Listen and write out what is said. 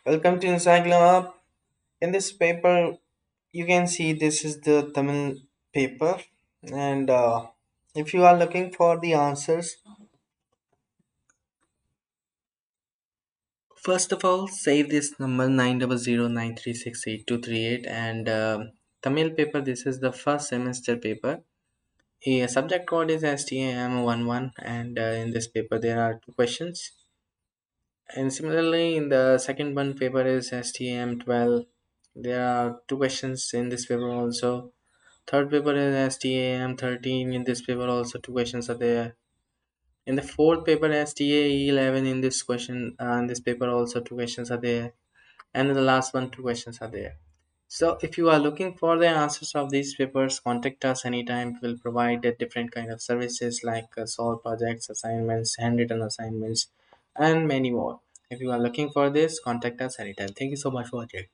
Welcome to Instagram. In this paper, you can see this is the Tamil paper, and if you are looking for the answers, first of all, save this number 9009368 and Tamil paper. This is the first semester paper. A subject code is STM11, and in this paper there are two questions. And similarly, in the second one paper is STM12. There are two questions in this paper also. Third paper is STAM13. In this paper also two questions are there. In the fourth paper STA11, in this paper also two questions are there. And in the last one two questions are there. So if you are looking for the answers of these papers, contact us anytime. We will provide a different kind of services like solve projects, assignments, handwritten assignments, and many more. If you are looking for this, contact us anytime. Thank you so much for watching.